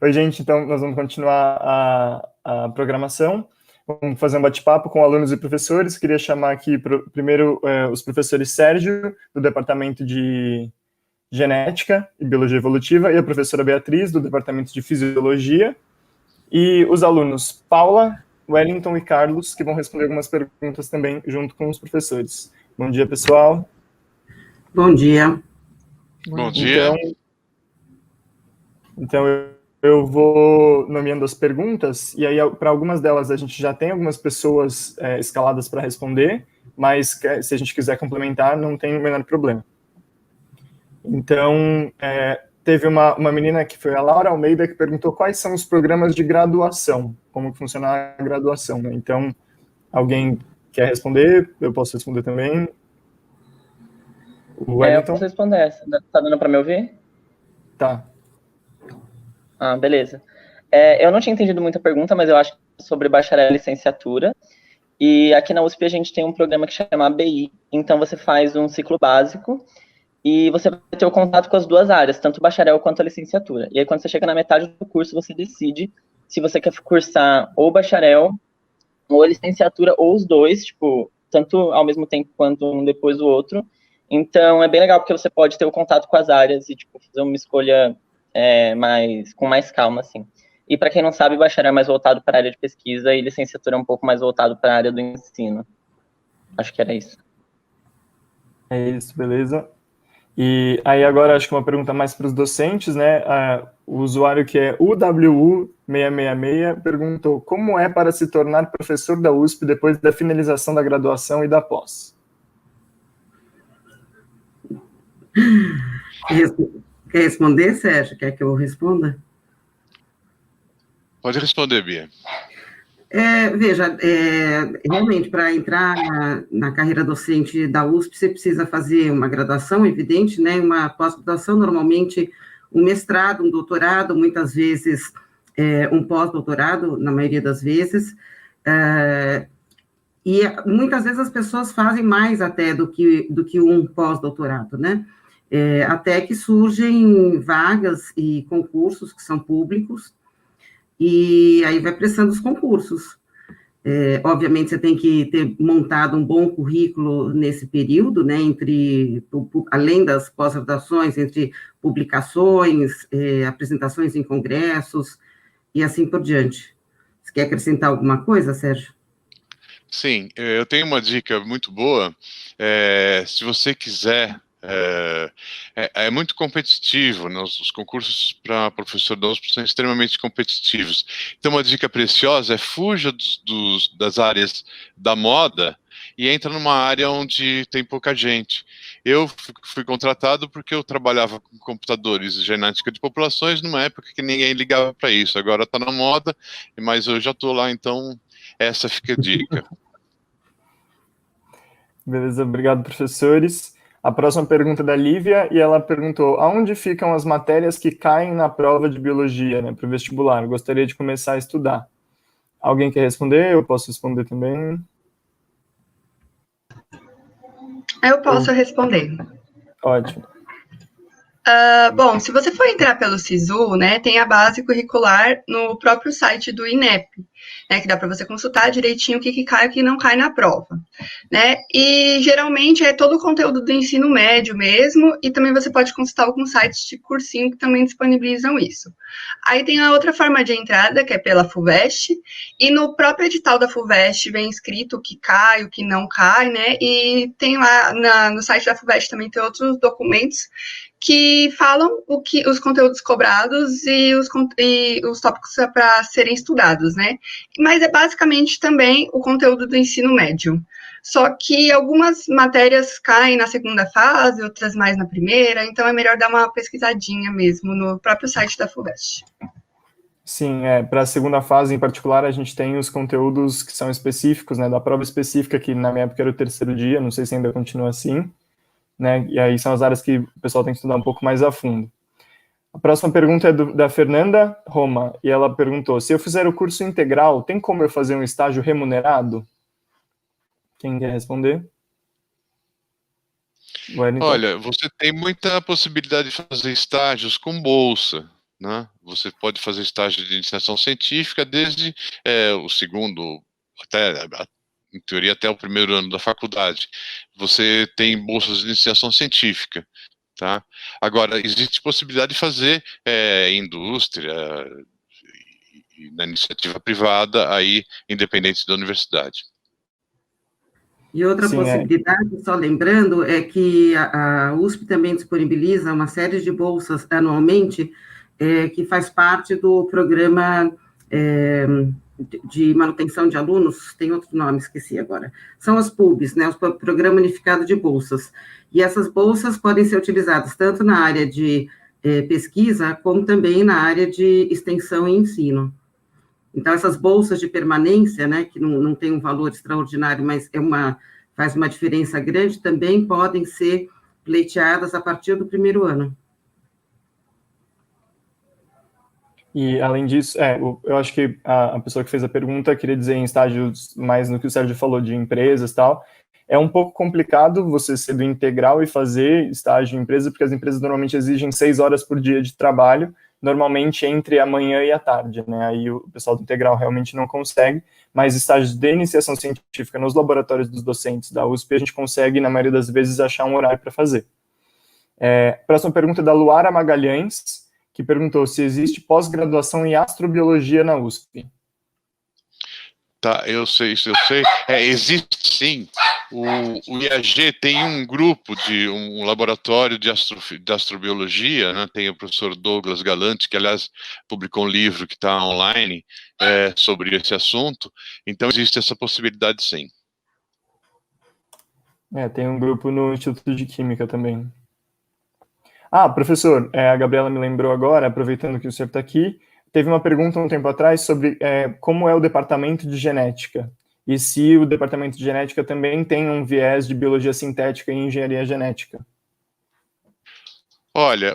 Oi, gente, então nós vamos continuar a programação. Vamos fazer um bate-papo com alunos e professores. Queria chamar aqui primeiro os professores Sérgio, do Departamento de Genética e Biologia Evolutiva, e a professora Beatriz, do Departamento de Fisiologia, e os alunos Paula, Wellington e Carlos, que vão responder algumas perguntas também junto com os professores. Bom dia, pessoal. Bom dia. Bom dia. Então eu vou nomeando as perguntas, e aí para algumas delas a gente já tem algumas pessoas escaladas para responder, mas se a gente quiser complementar, não tem o menor problema. Então, teve uma menina que foi a Laura Almeida, que perguntou quais são os programas de graduação, como funciona a graduação, né? Então, alguém quer responder? Eu posso responder também. O Wellington? Eu posso responder essa. Tá dando para me ouvir? Tá. Ah, beleza. Eu não tinha entendido muita pergunta, mas eu acho que é sobre bacharel e licenciatura. E aqui na USP a gente tem um programa que chama ABI. Então, você faz um ciclo básico e você vai ter o contato com as duas áreas, tanto o bacharel quanto a licenciatura. E aí, quando você chega na metade do curso, você decide se você quer cursar ou bacharel, ou a licenciatura, ou os dois, tipo, tanto ao mesmo tempo quanto um depois do outro. Então, é bem legal, porque você pode ter o contato com as áreas e, tipo, fazer uma escolha com mais calma, assim. E, para quem não sabe, bacharel é mais voltado para a área de pesquisa e licenciatura é um pouco mais voltado para a área do ensino. Acho que era isso. É isso, beleza. E aí agora acho que uma pergunta mais para os docentes, né? O usuário que é UWU666 perguntou como é para se tornar professor da USP depois da finalização da graduação e da pós? Quer responder, Sérgio? Quer que eu responda? Pode responder, Bia. Veja, realmente, para entrar na carreira docente da USP, você precisa fazer uma graduação, evidente, né? Uma pós-graduação, normalmente um mestrado, um doutorado, muitas vezes um pós-doutorado, na maioria das vezes. E muitas vezes as pessoas fazem mais até do que um pós-doutorado, né? Até que surgem vagas e concursos que são públicos, e aí vai prestando os concursos. Obviamente, você tem que ter montado um bom currículo nesse período, né, além das pós-graduações, entre publicações, apresentações em congressos, e assim por diante. Você quer acrescentar alguma coisa, Sérgio? Sim, eu tenho uma dica muito boa. Se você quiser... É muito competitivo, né? Os concursos para professor da USP são extremamente competitivos. Então, uma dica preciosa é fuja das áreas da moda e entra numa área onde tem pouca gente. Eu fui contratado porque eu trabalhava com computadores e genética de populações numa época que ninguém ligava para isso. Agora está na moda, mas eu já estou lá, então essa fica a dica. Beleza, obrigado, professores. A próxima pergunta é da Lívia, e ela perguntou, aonde ficam as matérias que caem na prova de biologia, né, para o vestibular? Eu gostaria de começar a estudar. Alguém quer responder? Eu posso responder também. Eu posso responder. Ótimo. Bom, se você for entrar pelo SISU, né, tem a base curricular no próprio site do INEP, né, que dá para você consultar direitinho o que cai e o que não cai na prova, né, e geralmente é todo o conteúdo do ensino médio mesmo, e também você pode consultar alguns sites de cursinho que também disponibilizam isso. Aí tem a outra forma de entrada, que é pela FUVEST, e no próprio edital da FUVEST vem escrito o que cai, o que não cai, né, e tem lá no site da FUVEST também tem outros documentos que falam os conteúdos cobrados e os tópicos para serem estudados, né? Mas é basicamente também o conteúdo do ensino médio. Só que algumas matérias caem na segunda fase, outras mais na primeira, então é melhor dar uma pesquisadinha mesmo no próprio site da FUVEST. Sim, para a segunda fase em particular, a gente tem os conteúdos que são específicos, né, da prova específica, que na minha época era o terceiro dia, não sei se ainda continua assim, né, e aí são as áreas que o pessoal tem que estudar um pouco mais a fundo. A próxima pergunta é da Fernanda Roma, e ela perguntou, se eu fizer o curso integral, tem como eu fazer um estágio remunerado? Quem quer responder? Olha, você tem muita possibilidade de fazer estágios com bolsa, né? Você pode fazer estágio de iniciação científica desde o segundo, até, em teoria, até o primeiro ano da faculdade. Você tem bolsas de iniciação científica, tá? Agora, existe possibilidade de fazer indústria e na iniciativa privada, aí, independente da universidade. E outra Sim, possibilidade, só lembrando, é que a USP também disponibiliza uma série de bolsas anualmente, que faz parte do programa de manutenção de alunos, tem outro nome, esqueci agora. São as PUBs, né, o Programa Unificado de Bolsas. E essas bolsas podem ser utilizadas tanto na área de pesquisa, como também na área de extensão e ensino. Então, essas bolsas de permanência, né, que não tem um valor extraordinário, mas faz uma diferença grande, também podem ser pleiteadas a partir do primeiro ano. E, além disso, eu acho que a pessoa que fez a pergunta queria dizer em estágios mais no que o Sérgio falou de empresas e tal. É um pouco complicado você ser do integral e fazer estágio em empresa, porque as empresas normalmente exigem 6 horas por dia de trabalho, normalmente entre a manhã e a tarde, né? Aí o pessoal do integral realmente não consegue, mas estágios de iniciação científica nos laboratórios dos docentes da USP, a gente consegue, na maioria das vezes, achar um horário para fazer. Próxima pergunta é da Luara Magalhães, que perguntou se existe pós-graduação em astrobiologia na USP. Tá, eu sei. Existe sim. O IAG tem um grupo um laboratório de astrobiologia, né? Tem o professor Douglas Galante, que aliás publicou um livro que está online sobre esse assunto. Então existe essa possibilidade sim. Tem um grupo no Instituto de Química também. Professor, a Gabriela me lembrou agora, aproveitando que o senhor está aqui, teve uma pergunta um tempo atrás sobre como é o departamento de genética, e se o departamento de genética também tem um viés de biologia sintética e engenharia genética. Olha,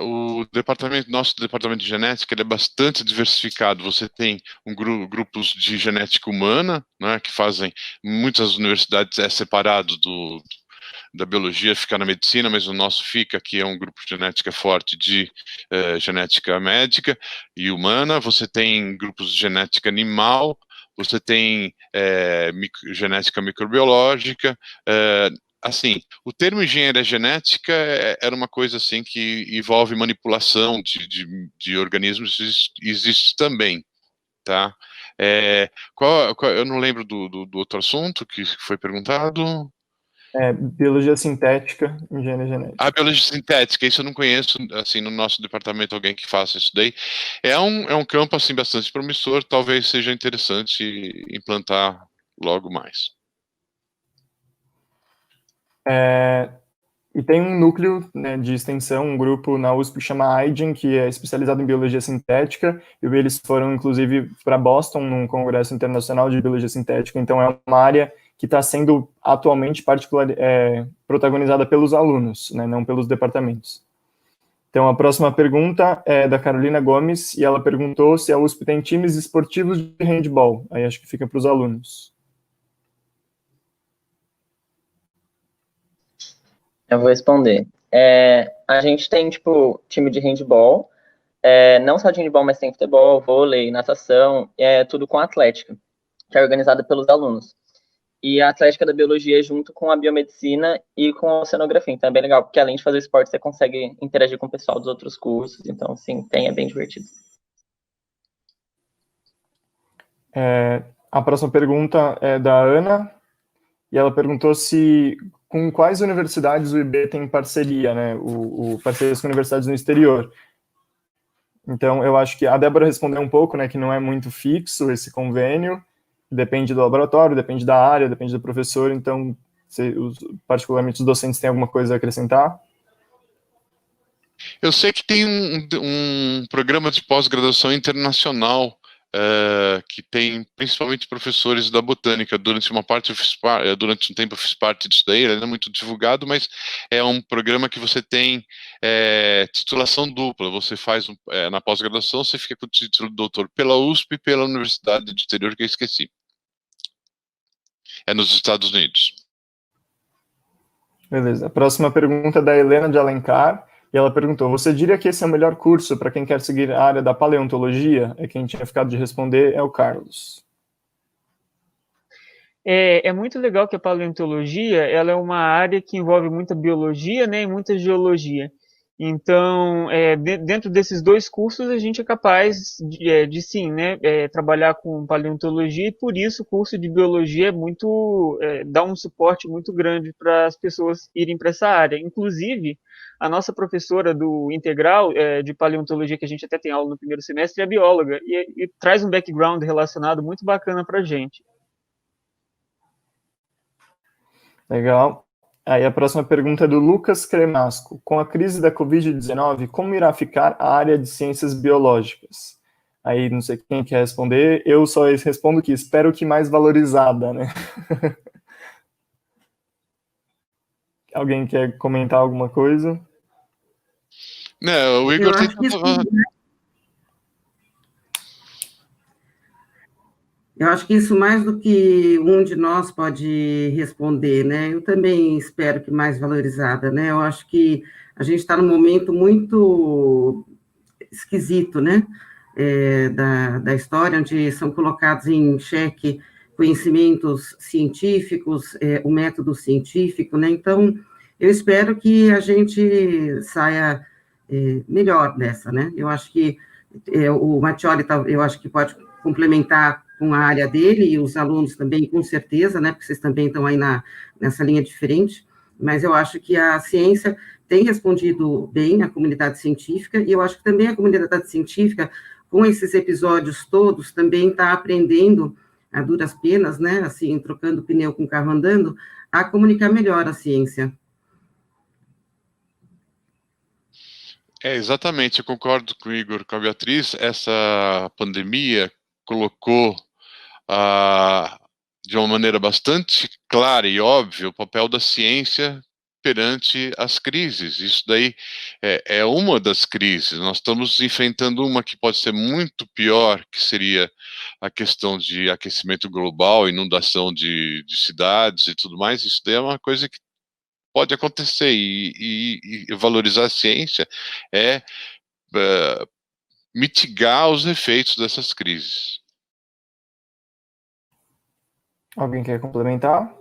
nosso departamento de genética ele é bastante diversificado. Você tem grupos de genética humana, né, que fazem, muitas universidades separado da biologia, fica na medicina, mas o nosso fica, que é um grupo de genética forte de genética médica e humana. Você tem grupos de genética animal, você tem genética microbiológica. Assim, o termo engenharia genética era uma coisa assim que envolve manipulação de organismos, existe também, tá? Eu não lembro do outro assunto que foi perguntado. Biologia sintética, engenharia genética. A biologia sintética, isso eu não conheço, assim, no nosso departamento, alguém que faça isso daí. É um campo, assim, bastante promissor, talvez seja interessante implantar logo mais. E tem um núcleo, né, de extensão, um grupo na USP que chama AIGEN, que é especializado em biologia sintética, e eles foram, inclusive, para Boston, num congresso internacional de biologia sintética, então é uma área que está sendo atualmente protagonizada pelos alunos, né, não pelos departamentos. Então, a próxima pergunta é da Carolina Gomes, e ela perguntou se a USP tem times esportivos de handball. Aí acho que fica para os alunos. Eu vou responder. A gente tem, tipo, time de handball, não só de handball, mas tem futebol, vôlei, natação, tudo com a atlética, que é organizada pelos alunos. E a atlética da biologia junto com a biomedicina e com a oceanografia. Então é bem legal, porque além de fazer esporte, você consegue interagir com o pessoal dos outros cursos. Então, sim, é bem divertido. A próxima pergunta é da Ana, e ela perguntou com quais universidades o IB tem parceria, né? Parcerias com universidades no exterior. Então, eu acho que a Débora respondeu um pouco, né, que não é muito fixo esse convênio, depende do laboratório, depende da área, depende do professor, então, particularmente os docentes têm alguma coisa a acrescentar? Eu sei que tem um programa de pós-graduação internacional que tem principalmente professores da botânica. Durante um tempo eu fiz parte disso daí, ele não é muito divulgado, mas é um programa que você tem titulação dupla. Você faz na pós-graduação, você fica com o título de doutor pela USP e pela Universidade do Exterior, que eu esqueci. É nos Estados Unidos. Beleza. A próxima pergunta é da Helena de Alencar, E ela perguntou, você diria que esse é o melhor curso para quem quer seguir a área da paleontologia? Quem tinha ficado de responder é o Carlos. É muito legal que a paleontologia, ela é uma área que envolve muita biologia, né, e muita geologia. Então, dentro desses dois cursos, a gente é capaz de sim, né, trabalhar com paleontologia, e por isso o curso de biologia dá um suporte muito grande para as pessoas irem para essa área. Inclusive, a nossa professora do integral de paleontologia, que a gente até tem aula no primeiro semestre, é bióloga, e traz um background relacionado muito bacana para a gente. Legal. Aí a próxima pergunta é do Lucas Cremasco. Com a crise da Covid-19, como irá ficar a área de ciências biológicas? Aí não sei quem quer responder, eu só respondo que espero que mais valorizada, né? Alguém quer comentar alguma coisa? Não, o Igor tem que... Eu acho que isso mais do que um de nós pode responder, né? Eu também espero que mais valorizada, né? Eu acho que a gente está num momento muito esquisito, né? Da história, onde são colocados em xeque conhecimentos científicos, o método científico, né? Então, eu espero que a gente saia melhor dessa, né? Eu acho que o Mattioli, eu acho que pode complementar com a área dele, e os alunos também, com certeza, né, porque vocês também estão aí nessa linha diferente, mas eu acho que a ciência tem respondido bem à comunidade científica, e eu acho que também a comunidade científica, com esses episódios todos, também está aprendendo, a duras penas, né, assim, trocando pneu com o carro andando, a comunicar melhor a ciência. Exatamente, eu concordo com o Igor, com a Beatriz. Essa pandemia colocou de uma maneira bastante clara e óbvia o papel da ciência perante as crises. Isso daí é uma das crises. Nós estamos enfrentando uma que pode ser muito pior, que seria a questão de aquecimento global, inundação de cidades e tudo mais. Isso daí é uma coisa que pode acontecer, e valorizar a ciência é mitigar os efeitos dessas crises. Alguém quer complementar?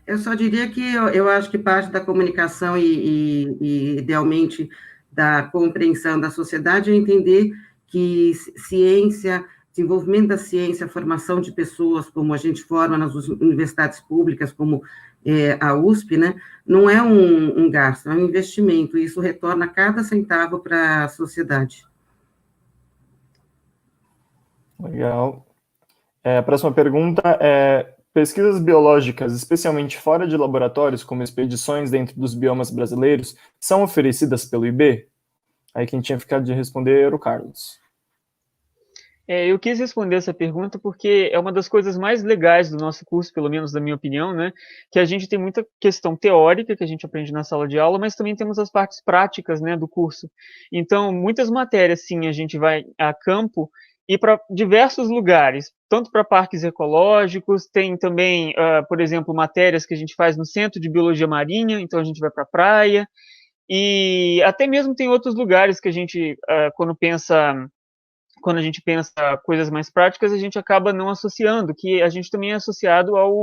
Eu só diria que eu acho que parte da comunicação e idealmente, da compreensão da sociedade é entender que ciência, desenvolvimento da ciência, formação de pessoas, como a gente forma nas universidades públicas, como a USP, né, não é um gasto, é um investimento, e isso retorna cada centavo para a sociedade. Legal. A próxima pergunta é: pesquisas biológicas, especialmente fora de laboratórios, como expedições dentro dos biomas brasileiros, são oferecidas pelo IB? Aí quem tinha ficado de responder era o Carlos. Eu quis responder essa pergunta porque é uma das coisas mais legais do nosso curso, pelo menos na minha opinião, né? Que a gente tem muita questão teórica que a gente aprende na sala de aula, mas também temos as partes práticas, né, do curso. Então, muitas matérias, sim, a gente vai a campo e para diversos lugares, tanto para parques ecológicos, tem também, por exemplo, matérias que a gente faz no Centro de Biologia Marinha, então a gente vai para a praia, e até mesmo tem outros lugares que a gente, quando a gente pensa coisas mais práticas, a gente acaba não associando, que a gente também é associado ao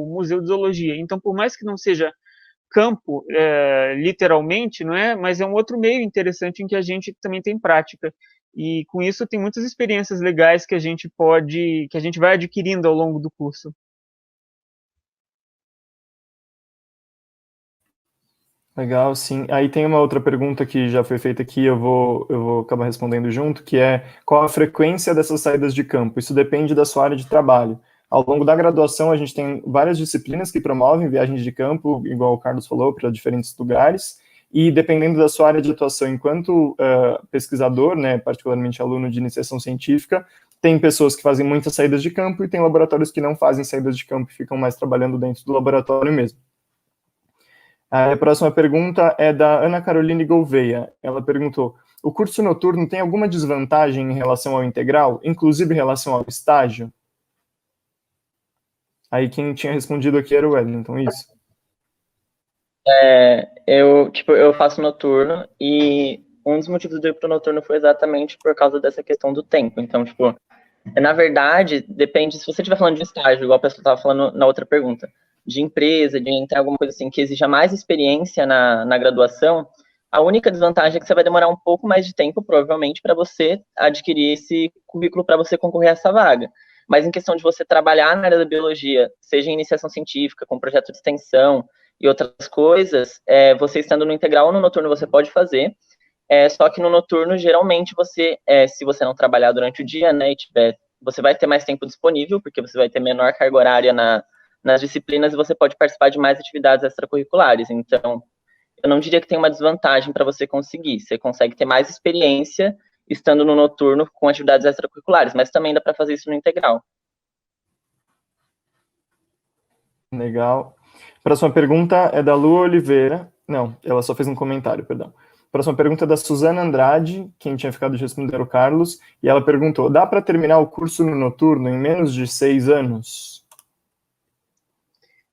Museu de Zoologia. Então, por mais que não seja campo, literalmente, não é? Mas é um outro meio interessante em que a gente também tem prática. E com isso tem muitas experiências legais que a gente vai adquirindo ao longo do curso. Legal, sim. Aí tem uma outra pergunta que já foi feita aqui, eu vou acabar respondendo junto, que é: qual a frequência dessas saídas de campo? Isso depende da sua área de trabalho. Ao longo da graduação, a gente tem várias disciplinas que promovem viagens de campo, igual o Carlos falou, para diferentes lugares, e dependendo da sua área de atuação enquanto pesquisador, né, particularmente aluno de iniciação científica, tem pessoas que fazem muitas saídas de campo e tem laboratórios que não fazem saídas de campo e ficam mais trabalhando dentro do laboratório mesmo. A próxima pergunta é da Ana Caroline Gouveia. Ela perguntou: o curso noturno tem alguma desvantagem em relação ao integral, inclusive em relação ao estágio? Aí quem tinha respondido aqui era o Wellington, isso. Eu faço noturno e um dos motivos de eu ir pro noturno foi exatamente por causa dessa questão do tempo. Então, tipo, na verdade, depende, se você estiver falando de estágio, igual a pessoa estava falando na outra pergunta, de empresa, de entrar em alguma coisa assim que exija mais experiência na graduação, a única desvantagem é que você vai demorar um pouco mais de tempo, provavelmente, para você adquirir esse currículo para você concorrer a essa vaga. Mas em questão de você trabalhar na área da biologia, seja em iniciação científica, com projeto de extensão e outras coisas, você estando no integral ou no noturno você pode fazer, só que no noturno, geralmente, se você não trabalhar durante o dia, né, você vai ter mais tempo disponível, porque você vai ter menor carga horária nas disciplinas e você pode participar de mais atividades extracurriculares. Então, eu não diria que tem uma desvantagem para você conseguir. Você consegue ter mais experiência estando no noturno com atividades extracurriculares, mas também dá para fazer isso no integral. Legal. Próxima pergunta é da Lu Oliveira. Não, ela só fez um comentário, perdão. Próxima pergunta é da Suzana Andrade, quem tinha ficado de responder era o Carlos, e ela perguntou, dá para terminar o curso no noturno em menos de 6 anos?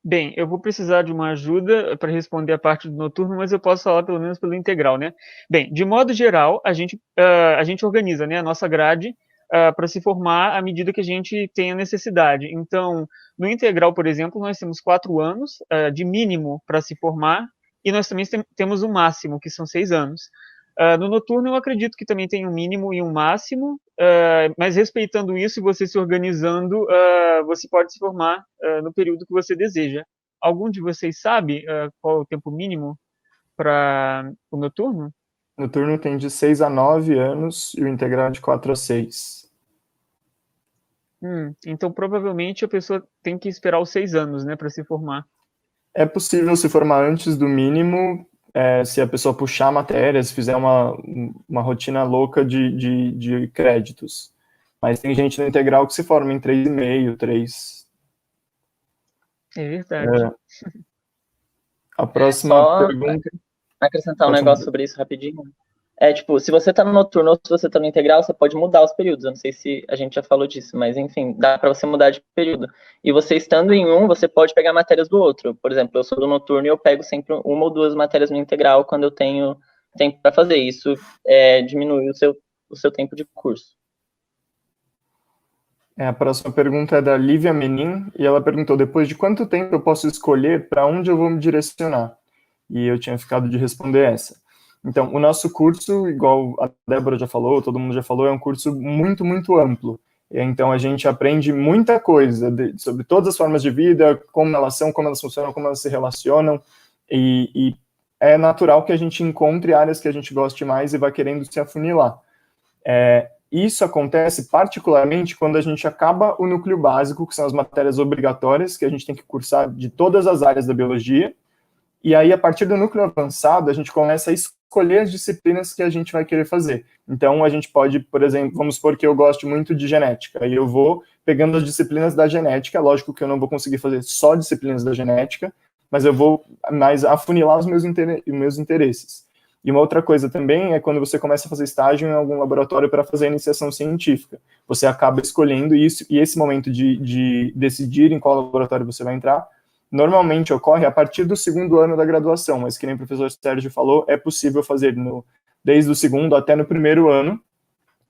Bem, eu vou precisar de uma ajuda para responder a parte do noturno, mas eu posso falar pelo menos pelo integral, né? Bem, de modo geral, a gente organiza, né, a nossa grade para se formar à medida que a gente tem a necessidade. Então, no integral, por exemplo, nós temos 4 anos de mínimo para se formar, e nós também temos o máximo, que são 6 anos. No noturno, eu acredito que também tem um mínimo e um máximo, mas respeitando isso e você se organizando, você pode se formar no período que você deseja. Algum de vocês sabe qual é o tempo mínimo para o noturno? Noturno tem de 6 a 9 anos e o integral de 4 a 6. Então, provavelmente, a pessoa tem que esperar os 6 anos, né, para se formar. É possível se formar antes do mínimo, se a pessoa puxar matérias, fizer uma rotina louca de créditos. Mas tem gente no integral que se forma em 3,5, 3. É verdade. A próxima pergunta... Acrescentar um negócio sobre isso rapidinho. Se você tá no noturno ou se você tá no integral, você pode mudar os períodos. Eu não sei se a gente já falou disso, mas enfim, dá para você mudar de período. E você estando em um, você pode pegar matérias do outro. Por exemplo, eu sou do noturno e eu pego sempre 1 ou 2 matérias no integral quando eu tenho tempo para fazer isso. Diminui o seu tempo de curso. A próxima pergunta é da Lívia Menin, e ela perguntou, depois de quanto tempo eu posso escolher para onde eu vou me direcionar? E eu tinha ficado de responder essa. Então, o nosso curso, igual a Débora já falou, todo mundo já falou, é um curso muito, muito amplo. Então, a gente aprende muita coisa sobre todas as formas de vida, como elas são, como elas funcionam, como elas se relacionam, e é natural que a gente encontre áreas que a gente goste mais e vá querendo se afunilar. Isso acontece particularmente quando a gente acaba o núcleo básico, que são as matérias obrigatórias, que a gente tem que cursar de todas as áreas da biologia, e aí, a partir do núcleo avançado, a gente começa a escolher as disciplinas que a gente vai querer fazer. Então, a gente pode, por exemplo, vamos supor que eu gosto muito de genética, e eu vou pegando as disciplinas da genética, lógico que eu não vou conseguir fazer só disciplinas da genética, mas eu vou mais afunilar os meus interesses. E uma outra coisa também é quando você começa a fazer estágio em algum laboratório para fazer iniciação científica. Você acaba escolhendo isso, e esse momento de decidir em qual laboratório você vai entrar, normalmente ocorre a partir do 2º ano da graduação, mas que nem o professor Sérgio falou, é possível fazer desde o 2º até no 1º ano,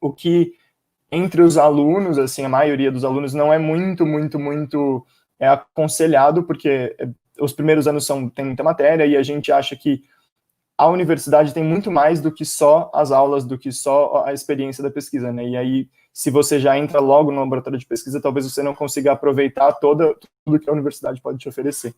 o que entre os alunos, assim, a maioria dos alunos não é muito aconselhado, porque os primeiros anos tem muita matéria e a gente acha que a universidade tem muito mais do que só as aulas, do que só a experiência da pesquisa, né? E aí, se você já entra logo no laboratório de pesquisa, talvez você não consiga aproveitar tudo que a universidade pode te oferecer.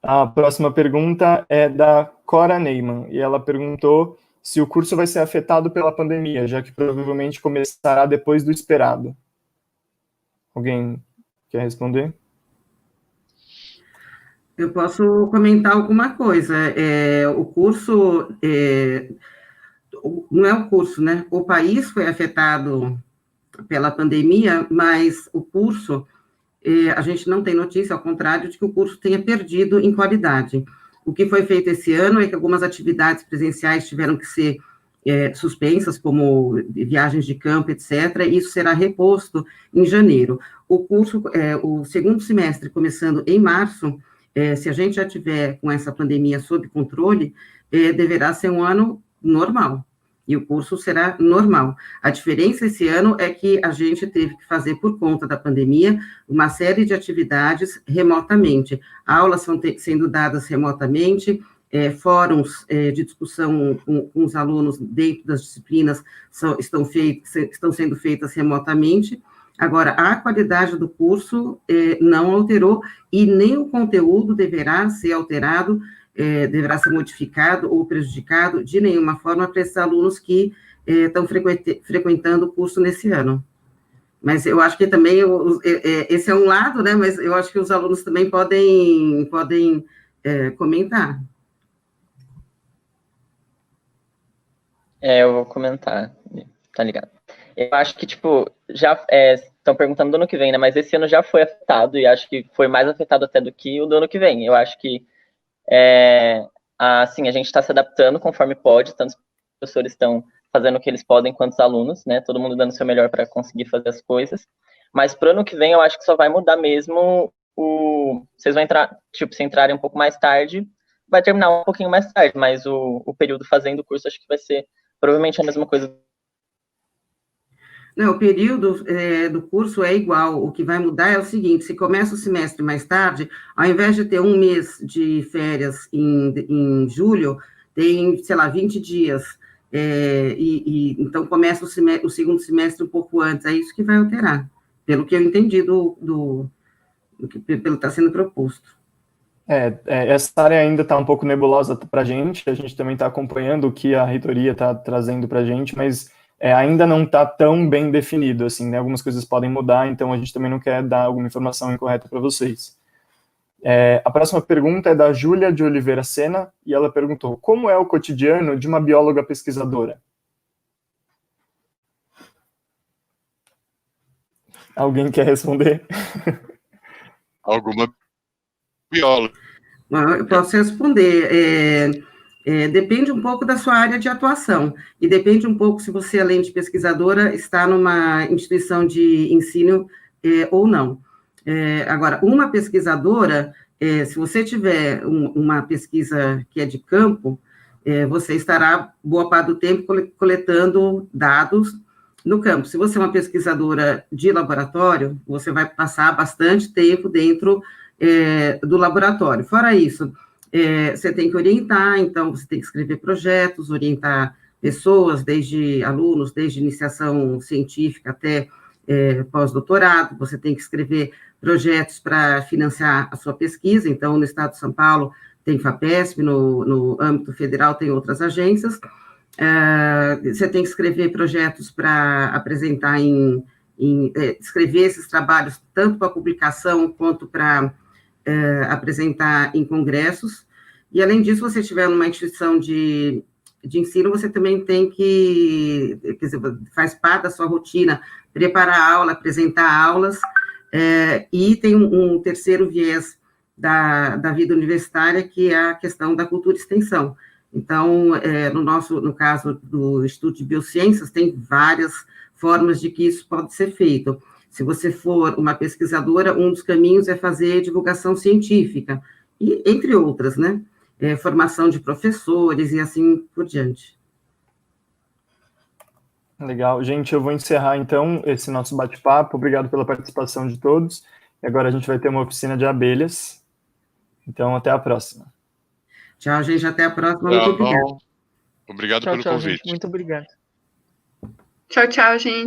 A próxima pergunta é da Cora Neyman, e ela perguntou se o curso vai ser afetado pela pandemia, já que provavelmente começará depois do esperado. Alguém quer responder? Eu posso comentar alguma coisa. O curso, não é o curso, né? O país foi afetado pela pandemia, mas o curso, a gente não tem notícia, ao contrário, de que o curso tenha perdido em qualidade. O que foi feito esse ano é que algumas atividades presenciais tiveram que ser suspensas, como viagens de campo, etc., e isso será reposto em janeiro. O curso, o 2º semestre, começando em março, se a gente já tiver com essa pandemia sob controle, deverá ser um ano normal, e o curso será normal. A diferença esse ano é que a gente teve que fazer, por conta da pandemia, uma série de atividades remotamente. Aulas sendo dadas remotamente, fóruns de discussão com os alunos dentro das disciplinas estão sendo feitas remotamente. Agora, a qualidade do curso não alterou, e nem o conteúdo deverá ser alterado, deverá ser modificado ou prejudicado de nenhuma forma para esses alunos que estão frequentando o curso nesse ano. Mas eu acho que também, esse é um lado, né, mas eu acho que os alunos também podem comentar. Eu vou comentar, tá ligado? Eu acho que, tipo, já estão perguntando do ano que vem, né? Mas esse ano já foi afetado, e acho que foi mais afetado até do que o do ano que vem. Eu acho que, assim, a gente está se adaptando conforme pode, tanto os professores estão fazendo o que eles podem quanto os alunos, né? Todo mundo dando o seu melhor para conseguir fazer as coisas. Mas pro ano que vem, eu acho que só vai mudar mesmo vocês vão entrar, tipo, se entrarem um pouco mais tarde, vai terminar um pouquinho mais tarde, mas o período fazendo o curso, acho que vai ser provavelmente a mesma coisa. Não, o período do curso é igual. O que vai mudar é o seguinte: se começa o semestre mais tarde, ao invés de ter um mês de férias em julho, tem, sei lá, 20 dias. Então, começa o segundo semestre um pouco antes. É isso que vai alterar, pelo que eu entendi pelo que está sendo proposto. Essa área ainda está um pouco nebulosa para a gente também está acompanhando o que a reitoria está trazendo para a gente, mas ainda não está tão bem definido, assim, né? Algumas coisas podem mudar, então a gente também não quer dar alguma informação incorreta para vocês. A próxima pergunta é da Júlia de Oliveira Sena, e ela perguntou: como é o cotidiano de uma bióloga pesquisadora? Alguém quer responder? Alguma bióloga. Eu posso responder. Depende um pouco da sua área de atuação, e depende um pouco se você, além de pesquisadora, está numa instituição de ensino ou não. Agora, uma pesquisadora, se você tiver uma pesquisa que é de campo, você estará boa parte do tempo coletando dados no campo. Se você é uma pesquisadora de laboratório, você vai passar bastante tempo dentro do laboratório. Fora isso, você tem que orientar, então você tem que escrever projetos, orientar pessoas, desde alunos, desde iniciação científica até pós-doutorado, você tem que escrever projetos para financiar a sua pesquisa. Então, no estado de São Paulo tem FAPESP, no âmbito federal tem outras agências. Você tem que escrever projetos para apresentar escrever esses trabalhos tanto para publicação quanto para apresentar em congressos. E, além disso, você estiver numa instituição de ensino, você também tem que, quer dizer, faz parte da sua rotina, preparar aula, apresentar aulas, e tem um terceiro viés da vida universitária, que é a questão da cultura e extensão. Então, no caso do Instituto de Biociências, tem várias formas de que isso pode ser feito. Se você for uma pesquisadora, um dos caminhos é fazer divulgação científica, e entre outras, né? Formação de professores e assim por diante. Legal. Gente, eu vou encerrar, então, esse nosso bate-papo. Obrigado pela participação de todos. E agora a gente vai ter uma oficina de abelhas. Então, até a próxima. Tchau, gente. Até a próxima. Muito obrigado. Obrigado Tchau, pelo tchau, convite. gente. Muito obrigado. Tchau, tchau, gente.